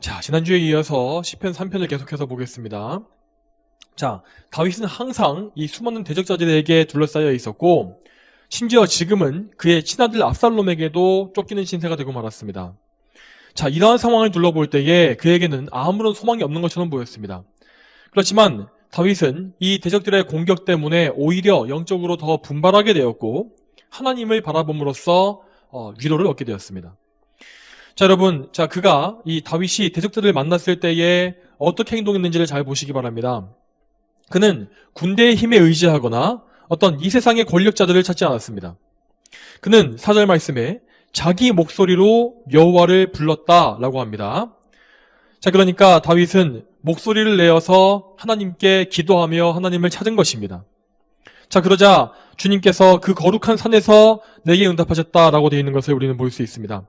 자, 지난주에 이어서 시편 3편을 계속해서 보겠습니다. 자, 다윗은 항상 이 수많은 대적자들에게 둘러싸여 있었고, 심지어 지금은 그의 친아들 압살롬에게도 쫓기는 신세가 되고 말았습니다. 자, 이러한 상황을 둘러볼 때에 그에게는 아무런 소망이 없는 것처럼 보였습니다. 그렇지만 다윗은 이 대적들의 공격 때문에 오히려 영적으로 더 분발하게 되었고, 하나님을 바라봄으로써 위로를 얻게 되었습니다. 자, 여러분, 그가 이 다윗이 대적들을 만났을 때에 어떻게 행동했는지를 잘 보시기 바랍니다. 그는 군대의 힘에 의지하거나 어떤 이 세상의 권력자들을 찾지 않았습니다. 그는 4절 말씀에 자기 목소리로 여호와를 불렀다라고 합니다. 자, 그러니까 다윗은 목소리를 내어서 하나님께 기도하며 하나님을 찾은 것입니다. 자, 그러자 주님께서 그 거룩한 산에서 내게 응답하셨다라고 되어 있는 것을 우리는 볼 수 있습니다.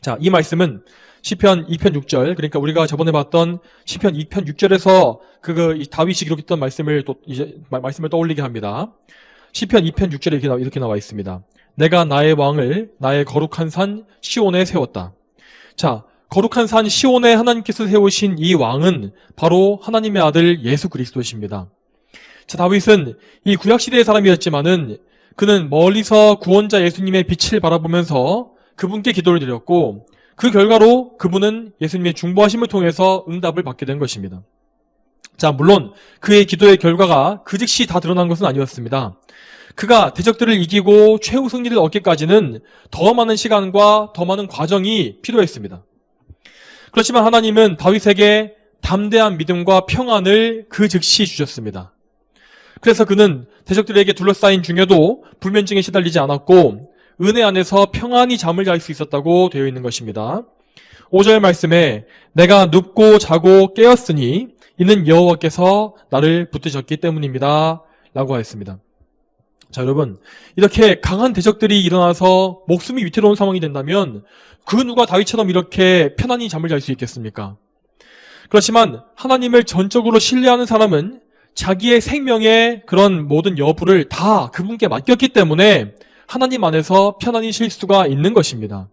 자, 이 말씀은 시편 2편 6절, 그러니까 우리가 저번에 봤던 시편 2편 6절에서 이 다윗이 기록했던 말씀을 말씀을 떠올리게 합니다. 시편 2편 6절에 이렇게 나와 있습니다. 내가 나의 왕을 나의 거룩한 산 시온에 세웠다. 자, 거룩한 산 시온에 하나님께서 세우신 이 왕은 바로 하나님의 아들 예수 그리스도이십니다. 자, 다윗은 이 구약시대의 사람이었지만은 그는 멀리서 구원자 예수님의 빛을 바라보면서 그분께 기도를 드렸고, 그 결과로 그분은 예수님의 중보하심을 통해서 응답을 받게 된 것입니다. 자, 물론 그의 기도의 결과가 그 즉시 다 드러난 것은 아니었습니다. 그가 대적들을 이기고 최후 승리를 얻기까지는 더 많은 시간과 더 많은 과정이 필요했습니다. 그렇지만 하나님은 다윗에게 담대한 믿음과 평안을 그 즉시 주셨습니다. 그래서 그는 대적들에게 둘러싸인 중에도 불면증에 시달리지 않았고 은혜 안에서 평안히 잠을 잘 수 있었다고 되어 있는 것입니다. 5절 말씀에 내가 눕고 자고 깨었으니 이는 여호와께서 나를 붙드셨기 때문입니다 라고 하였습니다. 자, 여러분, 이렇게 강한 대적들이 일어나서 목숨이 위태로운 상황이 된다면 그 누가 다윗처럼 이렇게 편안히 잠을 잘 수 있겠습니까? 그렇지만 하나님을 전적으로 신뢰하는 사람은 자기의 생명의 그런 모든 여부를 다 그분께 맡겼기 때문에 하나님 안에서 편안히 쉴 수가 있는 것입니다.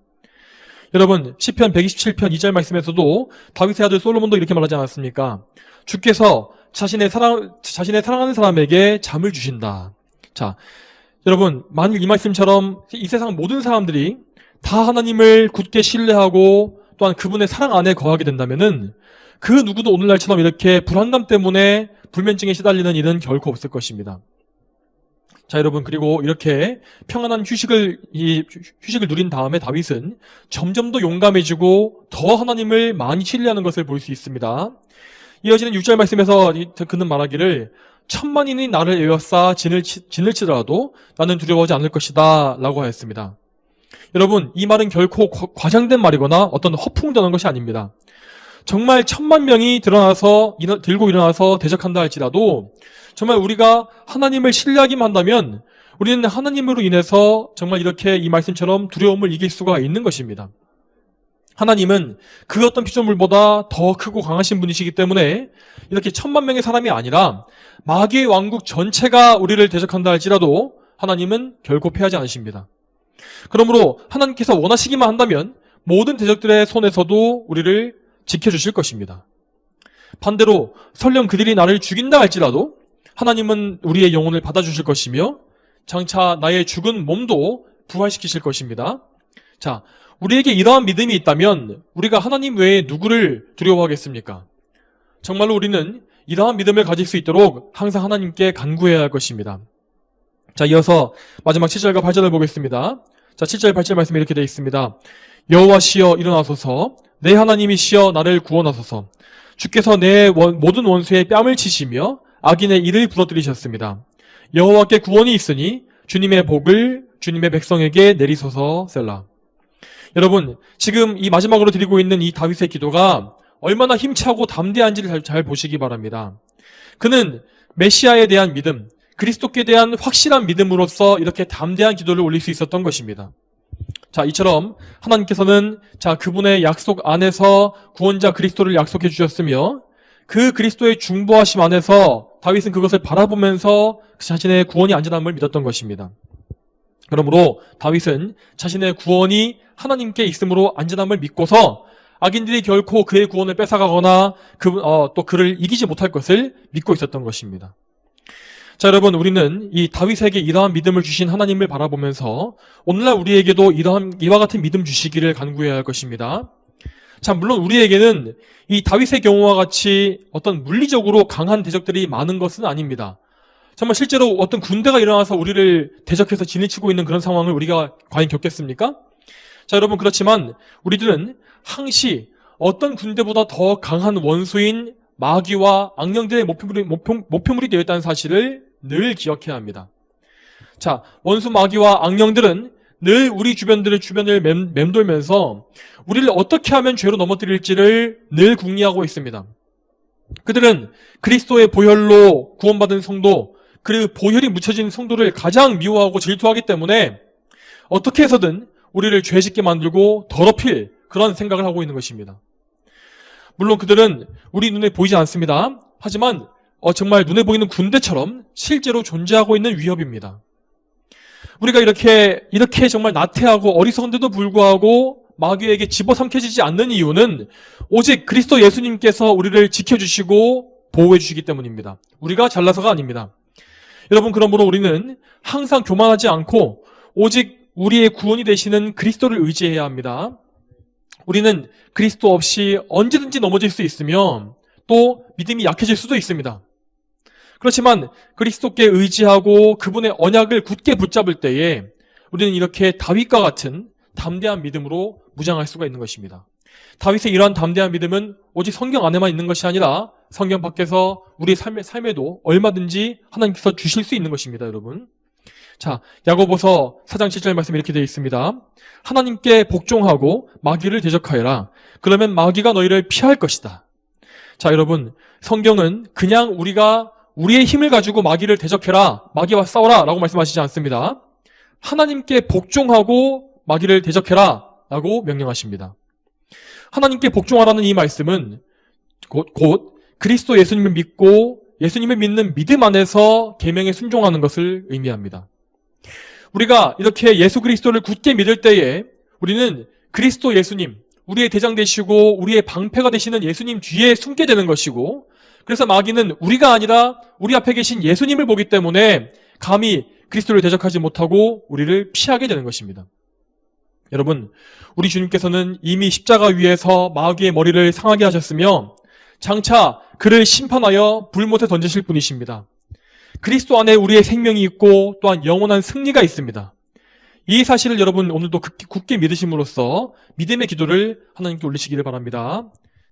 여러분, 시편 127편 2절 말씀에서도 다윗의 아들 솔로몬도 이렇게 말하지 않았습니까? 주께서 자신의 사랑하는 사람에게 잠을 주신다. 자, 여러분, 만일 이 말씀처럼 이 세상 모든 사람들이 다 하나님을 굳게 신뢰하고 또한 그분의 사랑 안에 거하게 된다면은 그 누구도 오늘날처럼 이렇게 불안감 때문에 불면증에 시달리는 일은 결코 없을 것입니다. 자, 여러분, 그리고 이렇게 평안한 휴식을 누린 다음에 다윗은 점점 더 용감해지고 더 하나님을 많이 신뢰하는 것을 볼 수 있습니다. 이어지는 6절 말씀에서 그는 말하기를 천만인이 나를 에워싸 진을 치더라도 나는 두려워하지 않을 것이다 라고 하였습니다. 여러분, 이 말은 결코 과장된 말이거나 어떤 허풍전한 것이 아닙니다. 정말 1000만 명이 들고 일어나서 대적한다 할지라도 정말 우리가 하나님을 신뢰하기만 한다면 우리는 하나님으로 인해서 정말 이렇게 이 말씀처럼 두려움을 이길 수가 있는 것입니다. 하나님은 그 어떤 피조물보다 더 크고 강하신 분이시기 때문에 이렇게 1000만 명의 사람이 아니라 마귀의 왕국 전체가 우리를 대적한다 할지라도 하나님은 결코 패하지 않으십니다. 그러므로 하나님께서 원하시기만 한다면 모든 대적들의 손에서도 우리를 지켜주실 것입니다. 반대로 설령 그들이 나를 죽인다 할지라도 하나님은 우리의 영혼을 받아주실 것이며 장차 나의 죽은 몸도 부활시키실 것입니다. 자, 우리에게 이러한 믿음이 있다면 우리가 하나님 외에 누구를 두려워하겠습니까? 정말로 우리는 이러한 믿음을 가질 수 있도록 항상 하나님께 간구해야 할 것입니다. 자, 이어서 마지막 7절과 8절을 보겠습니다. 자, 7절 8절 말씀이 이렇게 되어 있습니다. 여호와시여 일어나소서, 내 하나님이시여 나를 구원하소서. 주께서 내 모든 원수의 뺨을 치시며 악인의 이를 부러뜨리셨습니다. 여호와께 구원이 있으니 주님의 복을 주님의 백성에게 내리소서. 셀라. 여러분, 지금 이 마지막으로 드리고 있는 이 다윗의 기도가 얼마나 힘차고 담대한지를 잘 보시기 바랍니다. 그는 메시아에 대한 믿음, 그리스도께 대한 확실한 믿음으로써 이렇게 담대한 기도를 올릴 수 있었던 것입니다. 자, 이처럼 하나님께서는 그분의 약속 안에서 구원자 그리스도를 약속해 주셨으며 그 그리스도의 중보하심 안에서 다윗은 그것을 바라보면서 자신의 구원이 안전함을 믿었던 것입니다. 그러므로 다윗은 자신의 구원이 하나님께 있음으로 안전함을 믿고서 악인들이 결코 그의 구원을 뺏어가거나 또 그를 이기지 못할 것을 믿고 있었던 것입니다. 자, 여러분, 우리는 이 다윗에게 이러한 믿음을 주신 하나님을 바라보면서 오늘날 우리에게도 이와 같은 믿음 주시기를 간구해야 할 것입니다. 자, 물론 우리에게는 이 다윗의 경우와 같이 어떤 물리적으로 강한 대적들이 많은 것은 아닙니다. 정말 실제로 어떤 군대가 일어나서 우리를 대적해서 진일치고 있는 그런 상황을 우리가 과연 겪겠습니까? 자, 여러분, 그렇지만 우리들은 항시 어떤 군대보다 더 강한 원수인 마귀와 악령들의 목표물이 되어 있다는 사실을 늘 기억해야 합니다. 자, 원수 마귀와 악령들은 늘 우리 주변을 맴돌면서 우리를 어떻게 하면 죄로 넘어뜨릴지를 늘 궁리하고 있습니다. 그들은 그리스도의 보혈로 구원받은 성도, 그 보혈이 묻혀진 성도를 가장 미워하고 질투하기 때문에 어떻게 해서든 우리를 죄짓게 만들고 더럽힐 그런 생각을 하고 있는 것입니다. 물론 그들은 우리 눈에 보이지 않습니다. 하지만 정말 눈에 보이는 군대처럼 실제로 존재하고 있는 위협입니다. 우리가 이렇게 정말 나태하고 어리석은데도 불구하고 마귀에게 집어삼켜지지 않는 이유는 오직 그리스도 예수님께서 우리를 지켜주시고 보호해 주시기 때문입니다. 우리가 잘나서가 아닙니다. 여러분, 그러므로 우리는 항상 교만하지 않고 오직 우리의 구원이 되시는 그리스도를 의지해야 합니다. 우리는 그리스도 없이 언제든지 넘어질 수 있으며 또 믿음이 약해질 수도 있습니다. 그렇지만 그리스도께 의지하고 그분의 언약을 굳게 붙잡을 때에 우리는 이렇게 다윗과 같은 담대한 믿음으로 무장할 수가 있는 것입니다. 다윗의 이러한 담대한 믿음은 오직 성경 안에만 있는 것이 아니라 성경 밖에서 우리의 삶에도 얼마든지 하나님께서 주실 수 있는 것입니다, 여러분. 자, 야고보서 4장 7절 말씀이 이렇게 되어 있습니다. 하나님께 복종하고 마귀를 대적하여라. 그러면 마귀가 너희를 피할 것이다. 자, 여러분, 성경은 그냥 우리가 우리의 힘을 가지고 마귀를 대적해라, 마귀와 싸워라 라고 말씀하시지 않습니다. 하나님께 복종하고 마귀를 대적해라 라고 명령하십니다. 하나님께 복종하라는 이 말씀은 곧 그리스도 예수님을 믿고 예수님을 믿는 믿음 안에서 계명에 순종하는 것을 의미합니다. 우리가 이렇게 예수 그리스도를 굳게 믿을 때에 우리는 그리스도 예수님, 우리의 대장 되시고 우리의 방패가 되시는 예수님 뒤에 숨게 되는 것이고, 그래서 마귀는 우리가 아니라 우리 앞에 계신 예수님을 보기 때문에 감히 그리스도를 대적하지 못하고 우리를 피하게 되는 것입니다. 여러분, 우리 주님께서는 이미 십자가 위에서 마귀의 머리를 상하게 하셨으며 장차 그를 심판하여 불못에 던지실 분이십니다. 그리스도 안에 우리의 생명이 있고 또한 영원한 승리가 있습니다. 이 사실을 여러분 오늘도 굳게 믿으심으로써 믿음의 기도를 하나님께 올리시기를 바랍니다.